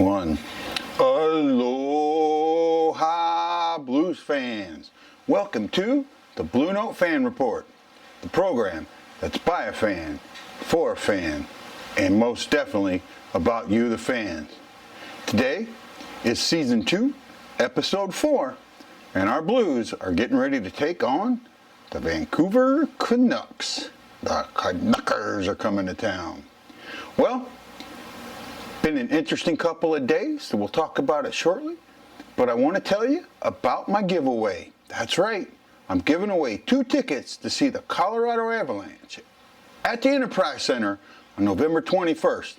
One. Aloha, Blues fans. Welcome to the BlueNote Fan Report, the program that's by a fan, for a fan, and most definitely about you, the fans. Today is Season 2, Episode 4, and our Blues are getting ready to take on the Vancouver Canucks. The Canuckers are coming to town. Well, been an interesting couple of days, so we'll talk about it shortly. But I want to tell you about my giveaway. That's right, I'm giving away 2 tickets to see the Colorado Avalanche at the Enterprise Center on November 21st.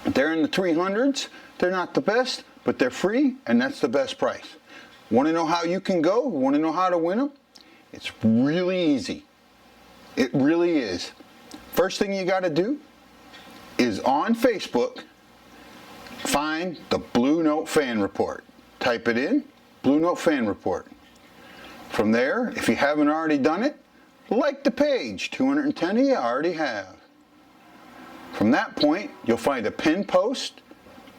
They're in the 300s. They're not the best, but they're free, and that's the best price. Want to know how you can go? Want to know how to win them? It's really easy. It really is. First thing you got to do is on Facebook, find the BlueNote Fan Report. Type it in, BlueNote Fan Report. From there, if you haven't already done it, like the page. 210 of you already have. From that point, you'll find a pinned post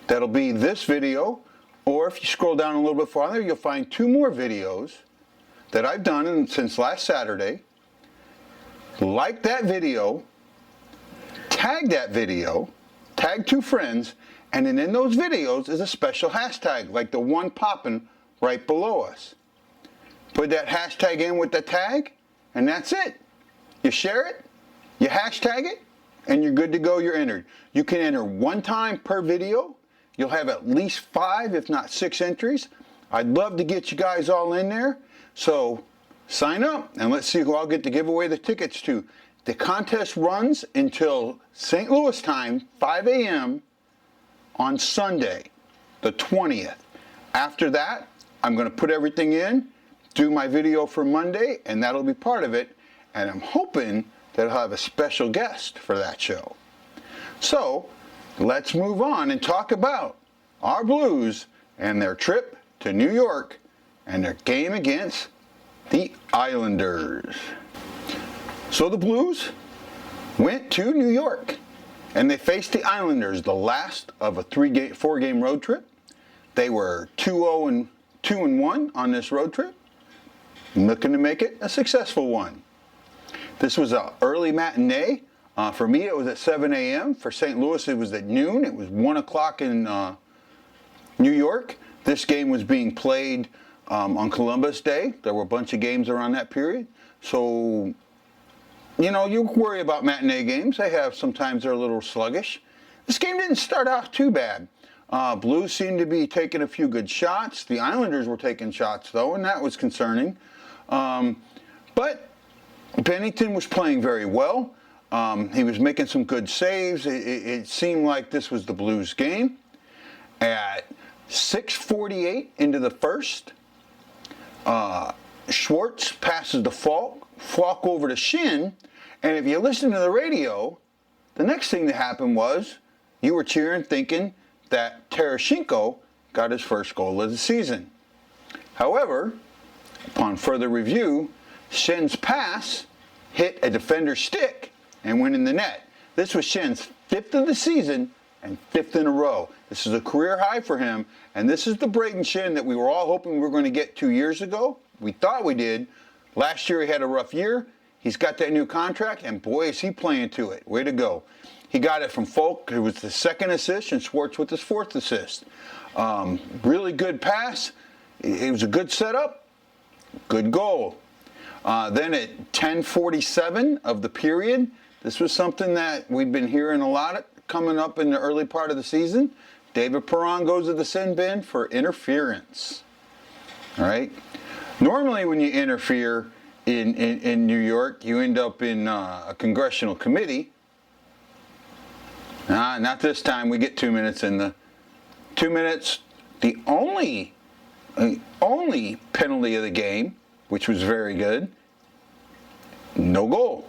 that'll be this video, or if you scroll down a little bit farther, you'll find 2 more videos that I've done since last Saturday. Like that video, tag that video, tag 2 friends, and then in those videos is a special hashtag, like the one popping right below us. Put that hashtag in with the tag, and that's it. You share it, you hashtag it, and you're good to go, you're entered. You can enter 1 time per video. You'll have at least 5, if not 6 entries. I'd love to get you guys all in there. So sign up, and let's see who I'll get to give away the tickets to. The contest runs until St. Louis time, 5 a.m. on Sunday, the 20th. After that, I'm going to put everything in, do my video for Monday, and that'll be part of it. And I'm hoping that I'll have a special guest for that show. So, let's move on and talk about our Blues and their trip to New York and their game against the Islanders. So the Blues went to New York and they faced the Islanders, the last of a 4-game road trip. They were 2-1 on this road trip, looking to make it a successful one. This was an early matinee. For me, it was at 7 a.m. For St. Louis, it was at noon. It was 1 o'clock in New York. This game was being played on Columbus Day. There were a bunch of games around that period. So, you know, you worry about matinee games. Sometimes they're a little sluggish. This game didn't start off too bad. Blues seemed to be taking a few good shots. The Islanders were taking shots, though, and that was concerning. But Bennington was playing very well. He was making some good saves. It seemed like this was the Blues game. At 6:48 into the first, Schwartz passes to Falk over to Shin, and if you listen to the radio, the next thing that happened was you were cheering thinking that Tarasenko got his first goal of the season. However, upon further review, Shin's pass hit a defender's stick and went in the net. This was Shin's 5th of the season and 5th in a row. This is a career high for him, and this is the Braden Shin that we were all hoping we were going to get 2 years ago. We thought we did. Last year he had a rough year. He's got that new contract, and boy, is he playing to it. Way to go. He got it from Falk, who was the 2nd assist, and Schwartz with his 4th assist. Really good pass. It was a good setup. Good goal. Then at 10:47 of the period, this was something that we'd been hearing a lot coming up in the early part of the season. David Perron goes to the sin bin for interference. All right. Normally when you interfere in New York, you end up in a congressional committee. Not this time. We get 2 minutes in the 2 minutes. The only penalty of the game, which was very good. No goal.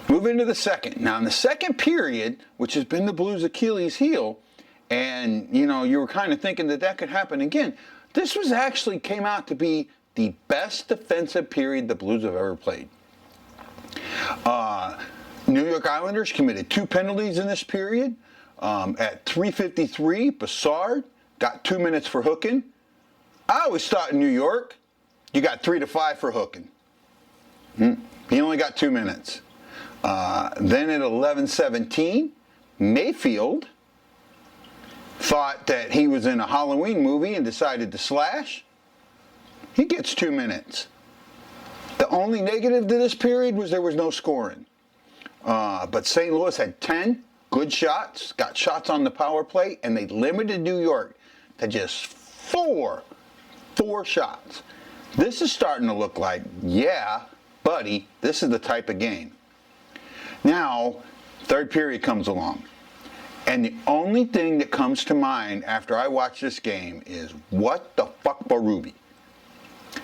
Move into the second. Now in the second period, which has been the Blues' Achilles heel, and you know, you were kind of thinking that could happen again. This was actually came out to be the best defensive period the Blues have ever played. New York Islanders committed 2 penalties in this period. At 3:53, Bassard got 2 minutes for hooking. I always thought in New York, you got 3 to 5 for hooking. He only got 2 minutes. Then at 11:17, Mayfield thought that he was in a Halloween movie and decided to slash. He gets 2 minutes. The only negative to this period was there was no scoring. But St. Louis had 10 good shots, got shots on the power play, and they limited New York to just four shots. This is starting to look like, yeah, buddy, this is the type of game. Now, third period comes along. And the only thing that comes to mind after I watch this game is, what the fuck, Berube?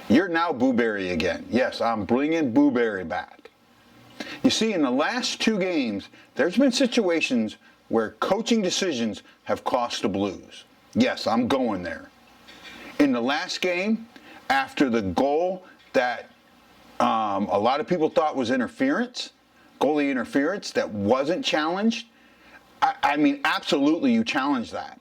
You're now BooBerry again. Yes, I'm bringing BooBerry back. You see, in the last 2 games, there's been situations where coaching decisions have cost the Blues. Yes, I'm going there. In the last game, after the goal that a lot of people thought was interference, goalie interference that wasn't challenged, I mean, absolutely you challenge that.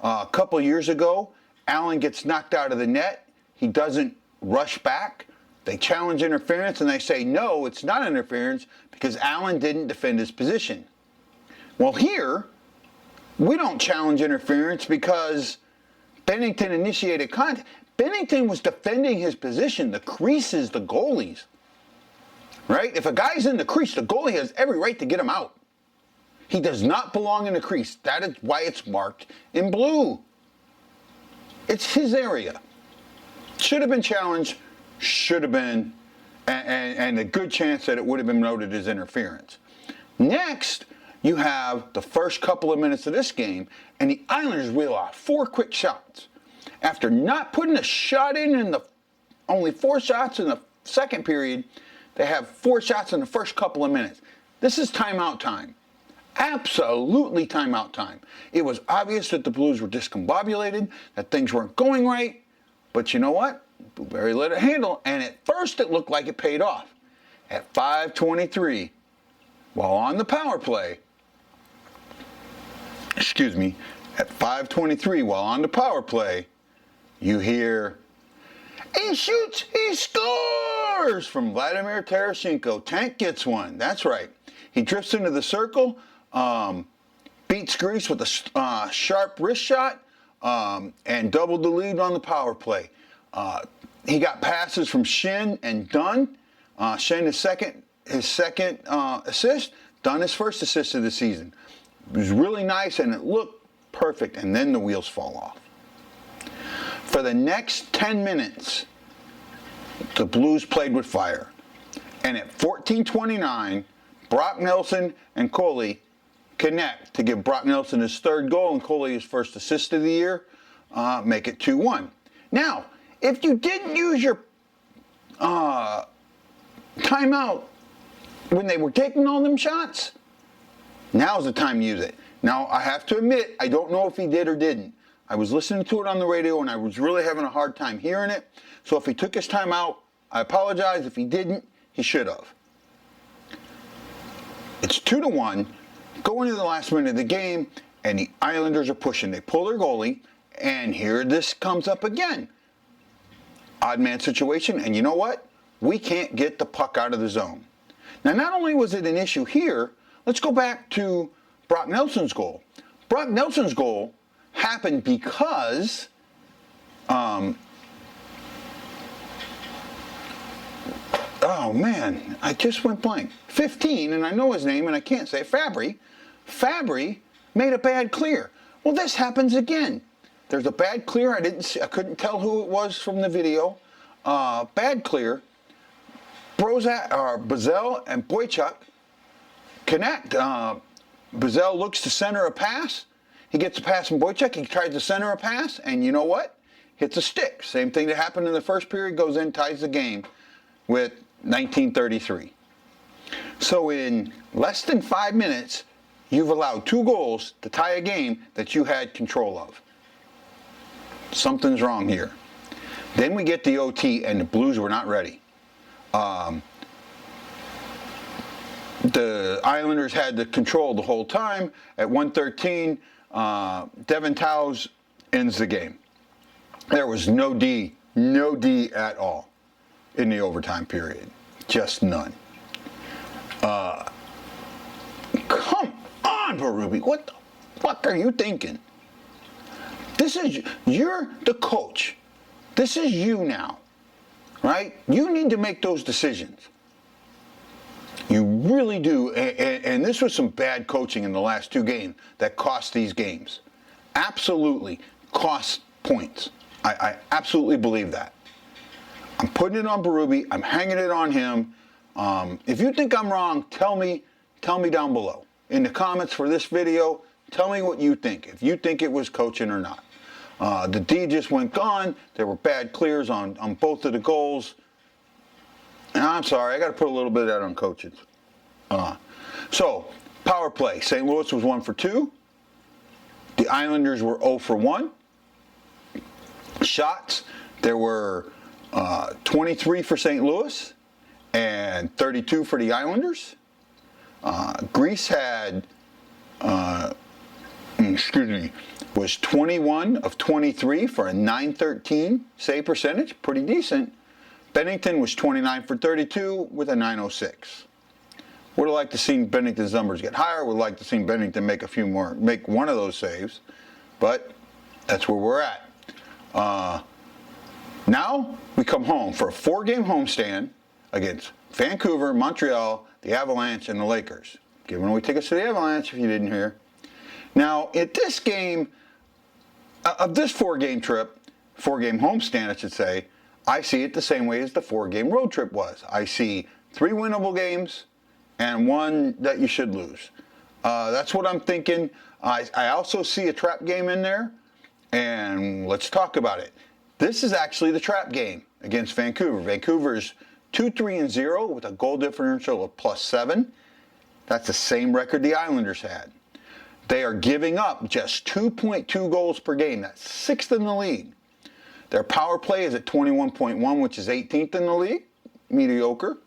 A couple of years ago, Allen gets knocked out of the net. He doesn't rush back. They challenge interference and they say, no, it's not interference because Allen didn't defend his position. Well, here, we don't challenge interference because Bennington initiated contact. Bennington was defending his position. The crease is the goalie's. Right? If a guy's in the crease, the goalie has every right to get him out. He does not belong in the crease. That is why it's marked in blue. It's his area. Should have been challenged, should have been, and a good chance that it would have been noted as interference. Next, you have the first couple of minutes of this game, and the Islanders reel off 4 quick shots. After not putting a shot in the only 4 shots in the second period, they have 4 shots in the first couple of minutes. This is timeout time. Absolutely timeout time. It was obvious that the Blues were discombobulated, that things weren't going right, but you know what? BooBerry let it handle, and at first it looked like it paid off. At 5:23, while on the power play, at 5:23 while on the power play, you hear, he shoots, he scores from Vladimir Tarasenko. Tank gets one. That's right. He drifts into the circle, beats Greece with a sharp wrist shot, and doubled the lead on the power play. He got passes from Shin and Dunn. Shin his second assist. Dunn his first assist of the season. It was really nice and it looked perfect, and then the wheels fall off. For the next 10 minutes, the Blues played with fire. And at 14:29, Brock Nelson and Coley connect to give Brock Nelson his 3rd goal and Coley his first assist of the year, make it 2-1. Now, if you didn't use your timeout when they were taking all them shots, now's the time to use it. Now, I have to admit, I don't know if he did or didn't. I was listening to it on the radio and I was really having a hard time hearing it. So if he took his time out, I apologize. If he didn't, he should have. It's 2-1, going into the last minute of the game, and the Islanders are pushing. They pull their goalie, and here this comes up again. Odd man situation, and you know what? We can't get the puck out of the zone. Now, not only was it an issue here, let's go back to Brock Nelson's goal. Brock Nelson's goal happened because oh man, I just went blank. 15, and I know his name and I can't say it. Fabry made a bad clear. Well, this happens again. There's a bad clear. I couldn't tell who it was from the video. Bad clear. Bazzell and Boychuk connect. Bazzell looks to center a pass. He gets a pass from Boychuk. He tries to center a pass, and you know what? Hits a stick. Same thing that happened in the first period, goes in, ties the game with 1933. So in less than 5 minutes, you've allowed 2 goals to tie a game that you had control of. Something's wrong here. Then we get the OT, and the Blues were not ready. The Islanders had the control the whole time. At 1:13, Devin Towers ends the game. There was no D at all in the overtime period. Just none. Come on, Berube. What the fuck are you thinking? You're the coach. This is you now, right? You need to make those decisions. You really do. And this was some bad coaching in the last two games that cost these games. Absolutely cost points. I absolutely believe that. I'm putting it on Berube. I'm hanging it on him. If you think I'm wrong, tell me down below. In the comments for this video, tell me what you think. If you think it was coaching or not. The D just went gone. There were bad clears on both of the goals. And I'm sorry, I got to put a little bit of that on coaches. So, power play. St. Louis was 1 for 2. The Islanders were 0 for 1. Shots, there were 23 for St. Louis and 32 for the Islanders. Greece had, was 21 of 23 for a .913 save percentage, pretty decent. Bennington was 29 for 32 with a .906. Would have liked to see Bennington's numbers get higher. Would like to see Bennington make one of those saves, but that's where we're at. Now we come home for a 4-game homestand against Vancouver, Montreal, the Avalanche, and the Lakers. Giving away tickets to the Avalanche if you didn't hear. Now, at this game, of this 4-game trip, 4-game homestand, I should say, I see it the same way as the 4-game road trip was. I see 3 winnable games and 1 that you should lose. That's what I'm thinking. I also see a trap game in there, and let's talk about it. This is actually the trap game against Vancouver. Vancouver's 2-3-0 with a goal differential of +7. That's the same record the Islanders had. They are giving up just 2.2 goals per game. That's 6th in the league. Their power play is at 21.1, which is 18th in the league. Mediocre.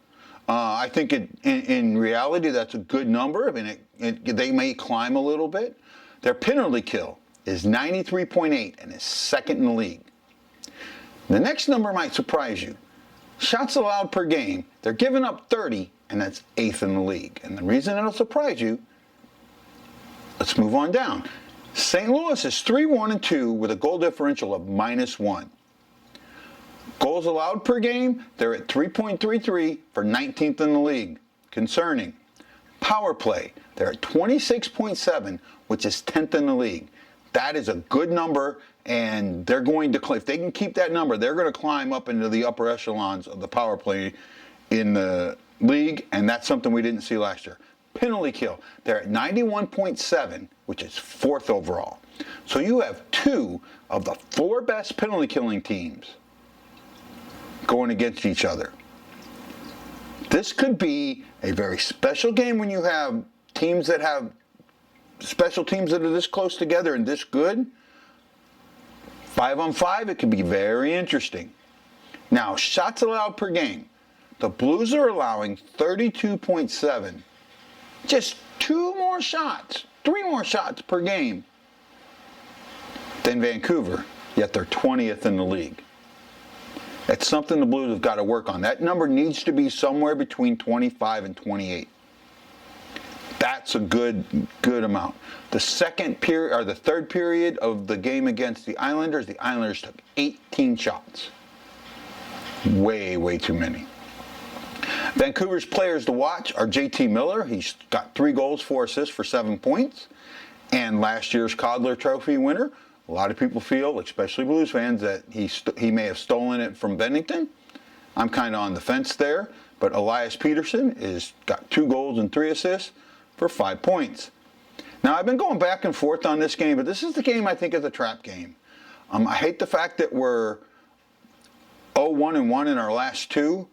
I think in reality that's a good number. I mean, they may climb a little bit. Their penalty kill is 93.8 and is 2nd in the league. The next number might surprise you. Shots allowed per game, they're giving up 30, and that's 8th in the league. And the reason it'll surprise you, let's move on down. St. Louis is 3-1-2 with a goal differential of -1. Goals allowed per game, they're at 3.33 for 19th in the league. Concerning. Power play, they're at 26.7, which is 10th in the league. That is a good number, and they're going to, if they can keep that number, they're going to climb up into the upper echelons of the power play in the league, and that's something we didn't see last year. Penalty kill, they're at 91.7, which is 4th overall. So you have 2 of the 4 best penalty killing teams going against each other. This could be a very special game when you have teams that have special teams that are this close together and this good. 5-on-5, it could be very interesting. Now, shots allowed per game. The Blues are allowing 32.7. Just 2 more shots, 3 more shots per game than Vancouver, yet they're 20th in the league. That's something the Blues have got to work on. That number needs to be somewhere between 25 and 28. That's a good amount. The second period, or the third period of the game against the Islanders took 18 shots. Way too many. Vancouver's players to watch are JT Miller. He's got 3 goals, 4 assists for 7 points. And last year's Calder Trophy winner. A lot of people feel, especially Blues fans, that he may have stolen it from Bennington. I'm kind of on the fence there. But Elias Peterson has got 2 goals and 3 assists for 5 points. Now, I've been going back and forth on this game, but this is the game I think is a trap game. I hate the fact that we're 0-1-1 in our last 2.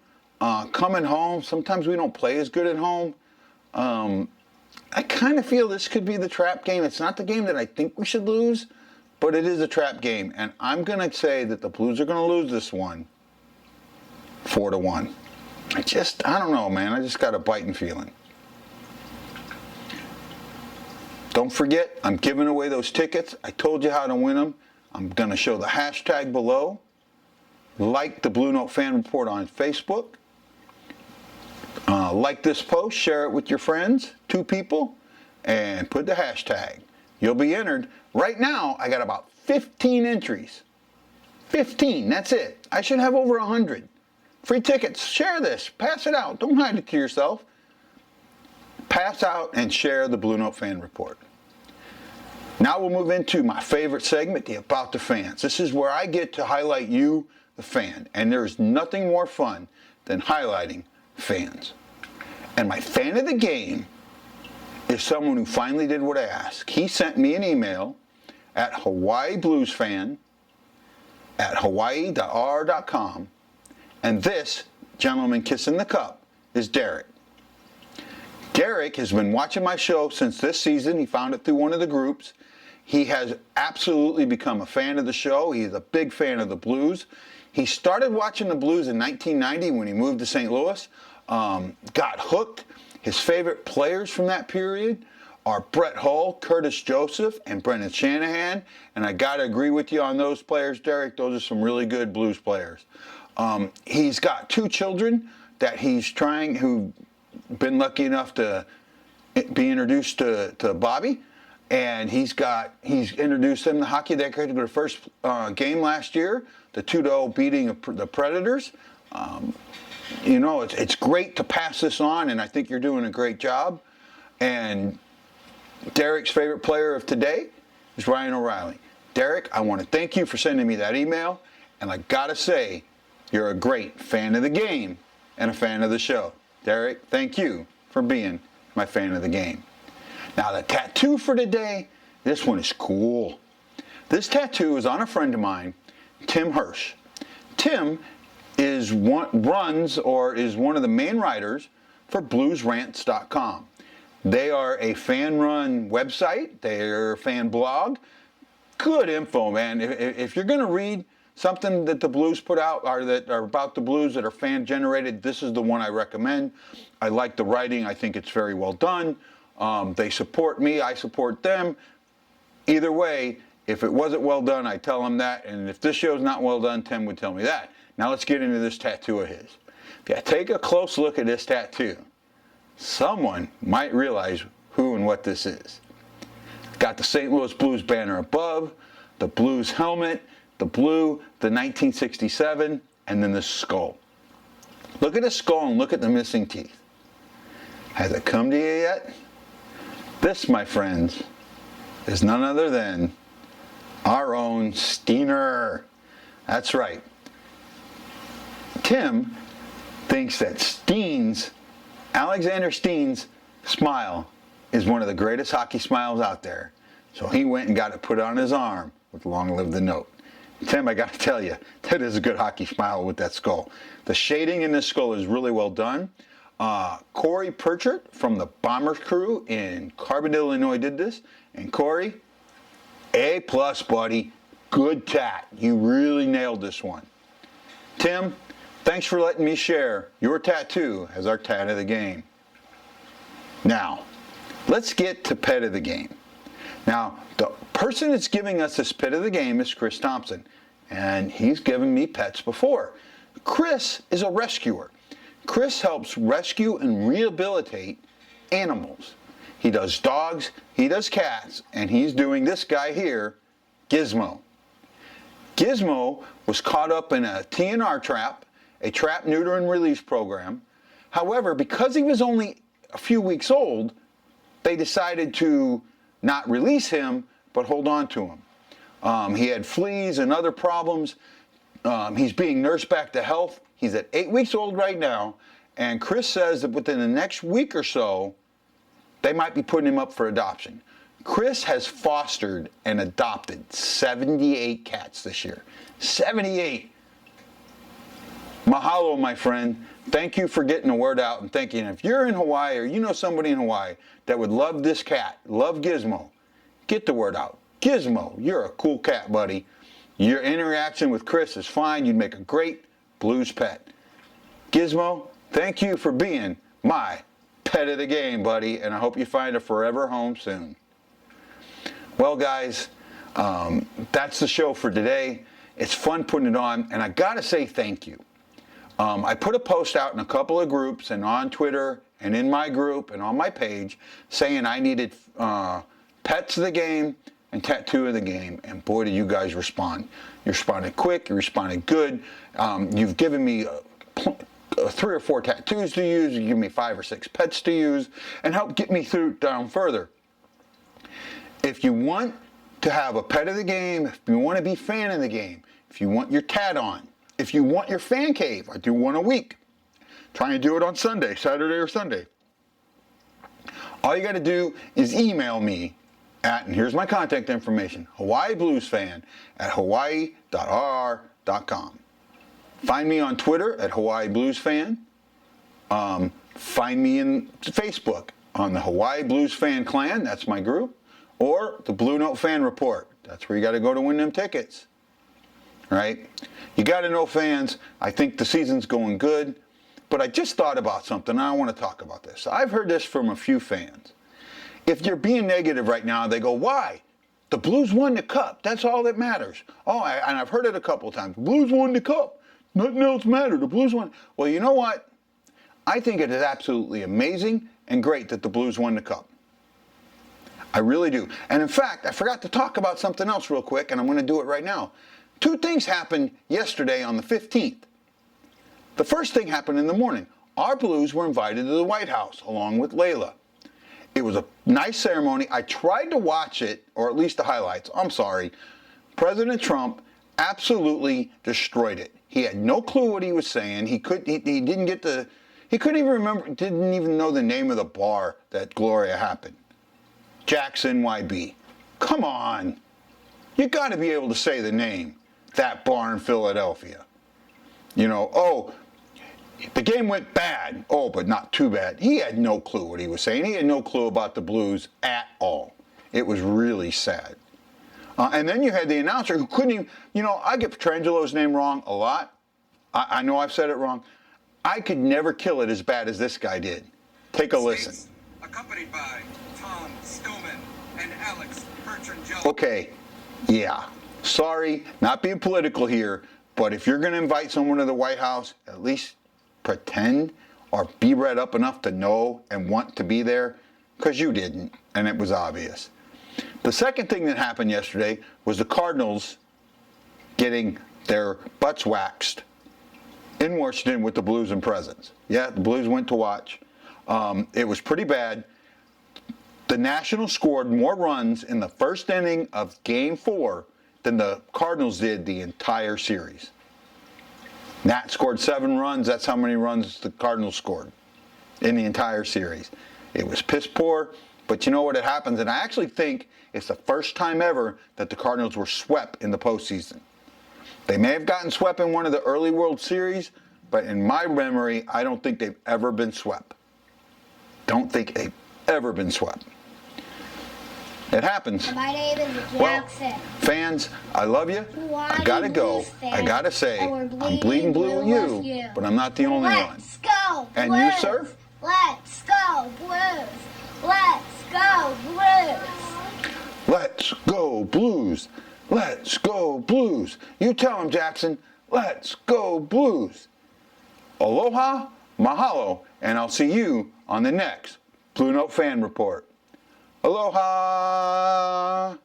Coming home, sometimes we don't play as good at home. I kind of feel this could be the trap game. It's not the game that I think we should lose, but it is a trap game. And I'm going to say that the Blues are going to lose this one 4-1. I don't know, man. I just got a biting feeling. Don't forget, I'm giving away those tickets. I told you how to win them. I'm going to show the hashtag below. Like the Blue Note Fan Report on Facebook. Like this post, share it with your friends, 2 people, and put the hashtag. You'll be entered. Right now, I got about 15 entries. 15, that's it. I should have over 100. Free tickets. Share this. Pass it out. Don't hide it to yourself. Pass out and share the Blue Note Fan Report. Now we'll move into my favorite segment, the About the Fans. This is where I get to highlight you, the fan. And there's nothing more fun than highlighting fans. And my fan of the game is someone who finally did what I asked. He sent me an email at hawaiibluesfan@hawaii.r.com. And this gentleman kissing the cup is Derek. Derek has been watching my show since this season. He found it through one of the groups. He has absolutely become a fan of the show. He's a big fan of the Blues. He started watching the Blues in 1990 when he moved to St. Louis. Got hooked. His favorite players from that period are Brett Hull, Curtis Joseph, and Brendan Shanahan. And I got to agree with you on those players, Derek. Those are some really good Blues players. He's got 2 children that he's trying, who've been lucky enough to be introduced to Bobby. And he's introduced them to hockey. They got to go to the first game last year, the 2-0 beating of the Predators. You know, it's great to pass this on, and I think you're doing a great job. And Derek's favorite player of today is Ryan O'Reilly. Derek, I want to thank you for sending me that email, and I gotta say, you're a great fan of the game and a fan of the show. Derek, thank you for being my fan of the game. Now the tattoo for today, this one is cool. This tattoo is on a friend of mine, Tim Hirsch. Tim is one of the main writers for bluesrants.com. They are a fan-run website. They're a fan blog. Good info, man. If you're going to read something that the Blues put out, or that are about the Blues that are fan-generated, this is the one I recommend. I like the writing. I think it's very well done. They support me. I support them. Either way, if it wasn't well done, I tell them that. And if this show's not well done, Tim would tell me that. Now let's get into this tattoo of his. If you take a close look at this tattoo, someone might realize who and what this is. Got the St. Louis Blues banner above, the Blues helmet, the blue, the 1967, and then the skull. Look at the skull and look at the missing teeth. Has it come to you yet? This, my friends, is none other than our own Steiner. That's right. Tim thinks that Alexander Steen's smile is one of the greatest hockey smiles out there. So he went and got it put on his arm with "Long Live the Note." Tim, I got to tell you, that is a good hockey smile with that skull. The shading in this skull is really well done. Corey Pritchard from the Bombers crew in Carbondale, Illinois did this. And Corey, A+, buddy. Good tat. You really nailed this one. Tim, thanks for letting me share your tattoo as our tat of the game. Now, let's get to pet of the game. Now, the person that's giving us this pet of the game is Chris Thompson, and he's given me pets before. Chris is a rescuer. Chris helps rescue and rehabilitate animals. He does dogs, he does cats, and he's doing this guy here, Gizmo. Gizmo was caught up in a TNR trap, a trap, neuter, and release program. However, because he was only a few weeks old, they decided to not release him, but hold on to him. He had fleas and other problems. He's being nursed back to health. He's at 8 weeks old right now, and Chris says that within the next week or so, they might be putting him up for adoption. Chris has fostered and adopted 78 cats this year. 78. Mahalo, my friend. Thank you for getting the word out and thanking. If you're in Hawaii or you know somebody in Hawaii that would love this cat, love Gizmo, get the word out. Gizmo, you're a cool cat, buddy. Your interaction with Chris is fine. You'd make a great Blues pet. Gizmo, thank you for being my pet of the game, buddy, and I hope you find a forever home soon. Well, guys, that's the show for today. It's fun putting it on, and I gotta say thank you. I put a post out in a couple of groups and on Twitter and in my group and on my page saying I needed pets of the game and tattoo of the game, and boy, did you guys respond. You responded quick, you responded good. You've given me 3 or 4 tattoos to use, you give me 5 or 6 pets to use, and help get me down further. If you want to have a pet of the game, if you want to be fan of the game, if you want your tat on, if you want your fan cave, I do one a week. Trying to do it on Sunday, Saturday or Sunday. All you got to do is email me at, and here's my contact information, hawaiibluesfan@hawaii.rr.com. Find me on Twitter at Hawaii Blues Fan. Find me in Facebook on the Hawaii Blues Fan Clan, that's my group, or the BlueNote Fan Report. That's where you got to go to win them tickets. Right? You got to know, fans, I think the season's going good, but I just thought about something, and I want to talk about this. I've heard this from a few fans. If you're being negative right now, they go, why? The Blues won the Cup. That's all that matters. Oh, and I've heard it a couple of times. The Blues won the Cup. Nothing else mattered. The Blues won. Well, you know what? I think it is absolutely amazing and great that the Blues won the Cup. I really do. And in fact, I forgot to talk about something else real quick, and I'm going to do it right now. 2 things happened yesterday on the 15th. The first thing happened in the morning. Our Blues were invited to the White House along with Layla. It was a nice ceremony. I tried to watch it, or at least the highlights. I'm sorry. President Trump absolutely destroyed it. He had no clue what he was saying. He couldn't even remember, didn't even know the name of the bar that Gloria happened. Jackson YB. Come on. You got to be able to say the name. That bar in Philadelphia. You know, oh, the game went bad. Oh, but not too bad. He had no clue what he was saying. He had no clue about the Blues at all. It was really sad. And then you had the announcer who couldn't even, you know, I get Petrangelo's name wrong a lot. I know I've said it wrong. I could never kill it as bad as this guy did. Take a listen. Accompanied by Tom Skoman and Alex Bertrand. Okay, yeah. Sorry, not being political here, but if you're going to invite someone to the White House, at least pretend or be read up enough to know and want to be there, because you didn't, and it was obvious. The second thing that happened yesterday was the Cardinals getting their butts waxed in Washington with the Blues in presence. Yeah, the Blues went to watch. It was pretty bad. The Nationals scored more runs in the first inning of Game 4 than the Cardinals did the entire series. Nat scored 7 runs. That's how many runs the Cardinals scored in the entire series. It was piss poor, but you know what? It happens, and I actually think it's the first time ever that the Cardinals were swept in the postseason. They may have gotten swept in one of the early World Series, but in my memory, I don't think they've ever been swept. Don't think they've ever been swept. It happens. My name is Jackson. Well, fans, I love you. I gotta go. I gotta say, I'm bleeding blue with you, but I'm not the only one. Let's go, Blues. And you, sir? Let's go, Blues. Let's go, Blues. Let's go, Blues. Let's go, Blues. You tell him, Jackson. Let's go, Blues. Aloha, mahalo, and I'll see you on the next BlueNote Fan Report. Aloha!